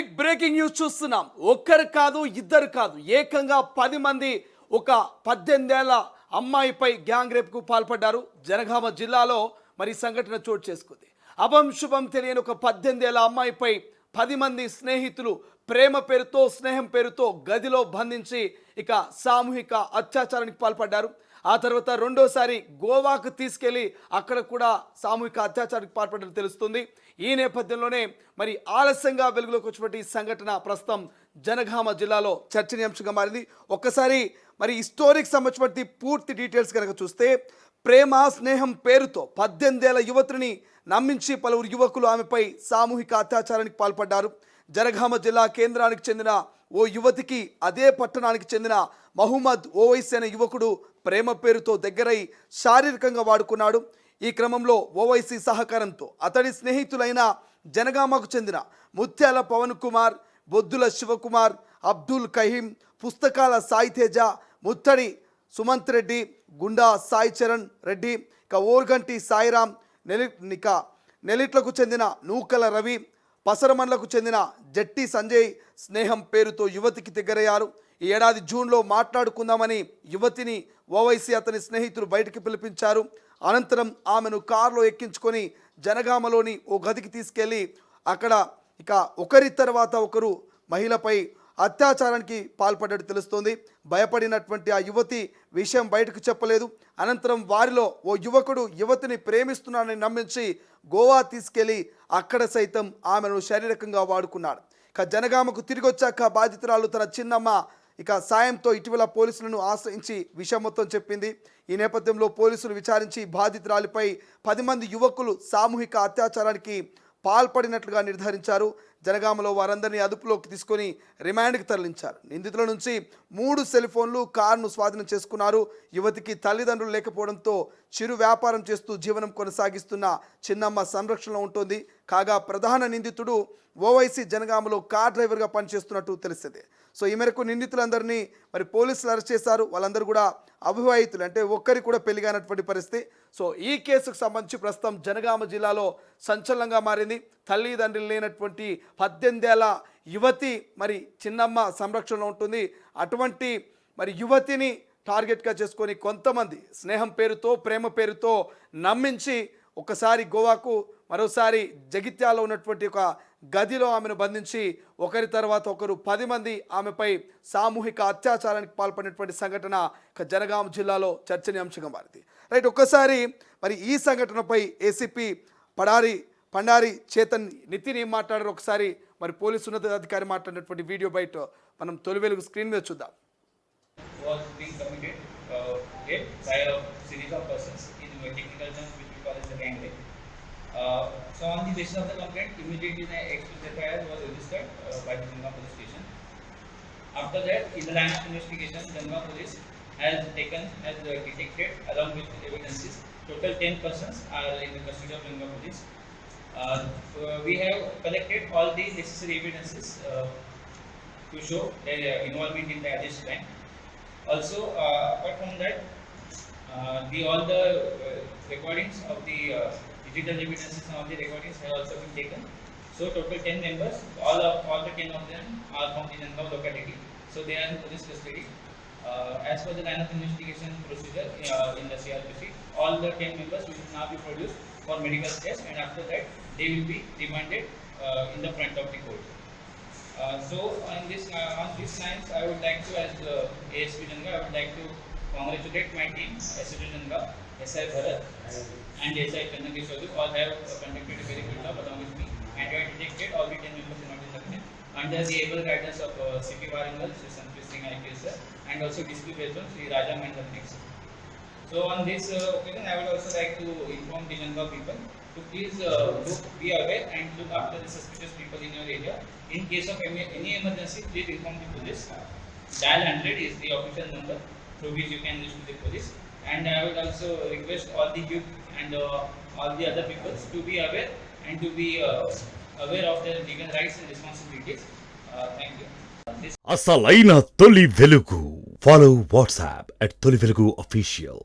Big breaking news చూస్తున్నాం. ఒక్కరు కాదు, ఇద్దరు కాదు, ఏకంగా 10 మంది ఒక 18 ఏళ్ల అమ్మాయిపై గ్యాంగ్ రేప్కు పాల్పడ్డారు. జనగామ జిల్లాలో మరి సంఘటన చోటు చేసుకుంది. అభం శుభం తెలియని ఒక 18 ఏళ్ల అమ్మాయిపై 10 మంది స్నేహితులు ప్రేమ పేరుతో, స్నేహం పేరుతో గదిలో బంధించి ఇక సామూహిక అత్యాచారానికి పాల్పడ్డారు. ఆ తర్వాత రెండోసారి గోవాకు తీసుకెళ్లి అక్కడ కూడా సామూహిక అత్యాచారానికి పాల్పడ్డట్టు తెలుస్తుంది. ఈ నేపథ్యంలోనే మరి ఆలస్యంగా వెలుగులోకి వచ్చినటువంటి ఈ సంఘటన ప్రస్తుతం జనగామ జిల్లాలో చర్చనీయాంశంగా మారింది. ఒక్కసారి మరి ఈ స్టోరీకి సంబంధించిన పూర్తి డీటెయిల్స్ కనుక చూస్తే, ప్రేమ స్నేహం పేరుతో 18 ఏళ్ల యువతిని నమ్మించి పలువురు యువకులు ఆమెపై సామూహిక అత్యాచారానికి పాల్పడ్డారు. జనగామ జిల్లా కేంద్రానికి చెందిన ఓ యువతికి అదే పట్టణానికి చెందిన మహమ్మద్ ఓవైసీ అనే యువకుడు ప్రేమ పేరుతో దగ్గరై శారీరకంగా వాడుకున్నాడు. ఈ క్రమంలో ఓవైసీ సహకారంతో అతడి స్నేహితులైన జనగామకు చెందిన ముత్యాల పవన్ కుమార్, బొద్దుల శివకుమార్, అబ్దుల్ కహీం, పుస్తకాల సాయి తేజ, ముత్తడి సుమంత్ రెడ్డి, గుండా సాయి చరణ్ రెడ్డి, ఇక ఓర్గంటి సాయిరాం, నెలిట్లకు చెందిన నూకల రవి, పసరమన్లకు చెందిన జట్టి సంజయ్ స్నేహం పేరుతో యువతికి దగ్గరయ్యారు. ఈ ఏడాది జూన్లో మాట్లాడుకుందామని యువతిని ఓవైసీ అతని స్నేహితులు బయటికి పిలిపించారు. అనంతరం ఆమెను కారులో ఎక్కించుకొని జనగామలోని ఓ గదికి తీసుకెళ్లి అక్కడ ఇక ఒకరి తర్వాత ఒకరు మహిళపై అత్యాచారానికి పాల్పడ్డట్టు తెలుస్తోంది. భయపడినటువంటి ఆ యువతి విషయం బయటకు చెప్పలేదు. అనంతరం వారిలో ఓ యువకుడు యువతిని ప్రేమిస్తున్నానని నమ్మించి గోవా తీసుకెళ్లి అక్కడ సైతం ఆమెను శారీరకంగా వాడుకున్నాడు. ఇక జనగామకు తిరిగి వచ్చాక బాధితురాలు తన చిన్నమ్మ ఇక సాయంతో ఇటీవల పోలీసులను ఆశ్రయించి విషయం మొత్తం చెప్పింది. ఈ నేపథ్యంలో పోలీసులు విచారించి బాధితురాలిపై 10 మంది యువకులు సామూహిక అత్యాచారానికి పాల్పడినట్లుగా నిర్ధారించారు. జనగామలో వారందరినీ అదుపులోకి తీసుకొని రిమాండ్కి తరలించారు. నిందితుల నుంచి 3 సెల్ ఫోన్లు, కారును స్వాధీనం చేసుకున్నారు. యువతికి తల్లిదండ్రులు లేకపోవడంతో చిరు వ్యాపారం చేస్తూ జీవనం కొనసాగిస్తున్న చిన్నమ్మ సంరక్షణలో ఉంటుంది. కాగా ప్రధాన నిందితుడు ఓవైసీ జనగామలో కార్ డ్రైవర్గా పనిచేస్తున్నట్టు తెలిసింది. సో ఈ మేరకు నిందితులందరినీ మరి పోలీసులు అరెస్ట్ చేశారు. వాళ్ళందరూ కూడా అవివాహితులు, అంటే ఒక్కరికి కూడా పెళ్లిగానటువంటి పరిస్థితి. సో ఈ కేసుకు సంబంధించి ప్రస్తుతం జనగామ జిల్లాలో సంచలనంగా మారింది. తల్లిదండ్రులు లేనటువంటి 18 ఏళ్ల యువతి మరి చిన్నమ్మ సంరక్షణలో ఉంటుంది. అటువంటి మరి యువతిని టార్గెట్గా చేసుకొని కొంతమంది స్నేహం పేరుతో, ప్రేమ పేరుతో నమ్మించి ఒకసారి గోవాకు, మరోసారి జగిత్యాలలో ఉన్నటువంటి ఒక గదిలో ఆమెను బంధించి ఒకరి తర్వాత ఒకరు 10 మంది ఆమెపై సామూహిక అత్యాచారానికి పాల్పడినటువంటి సంఘటన జనగామ జిల్లాలో చర్చనీయాంశంగా మారింది. రైట్, ఒక్కసారి మరి ఈ సంఘటనపై ఏసీపీ పండారి చేతన్ నితిన్ ఏం మాట్లాడారు ఒకసారి మరి పోలీసు ఉన్నతాధికారి మాట్లాడినటువంటి వీడియో బయట మనం తొలి వెలుగు స్క్రీన్ మీద చూద్దాం. So on the basis of the complaint, immediately the explicit FIR was registered by the Jhanva police station. After that, in the line of investigation, Jhanva police has detected along with evidences, total 10 persons are in the custody of Jhanva police. We have collected all the necessary evidences to show their involvement in the alleged crime. Also, apart from that, all the recordings of the digital evidences and all the recordings have also been taken. So total 10 members, all the 10 of them are from the Jhanva locality. So they are in police custody. As per the line of investigation procedure in the CRPC, all the 10 members will now be produced for medical test, and after that they will be remanded in the front of the court. So on this lines, I would like to, as ASP Jhanva, I would like to congratulate my team, SSG Jhanva, SI Bharat and SI Chandrakeshwar. All have conducted a very good job along with me, and we have detected all the 10 members in the under the able guidance of CP Warangal, Sri Sanjay Singh IPS sir, and also DCP President Sri Raja Mahendra sir. So on this occasion, I would also like to inform the Jhanva people to please be aware and look after the suspicious people in your area. In case of any emergency, please inform the police. Dial 100 is the official number through which you can reach to the police. And I would also request all the youth and all the other people to be aware and to be aware of their legal rights and responsibilities. Thank you. అసలైన తొలి వెలుగు. Follow WhatsApp at తొలి వెలుగు official.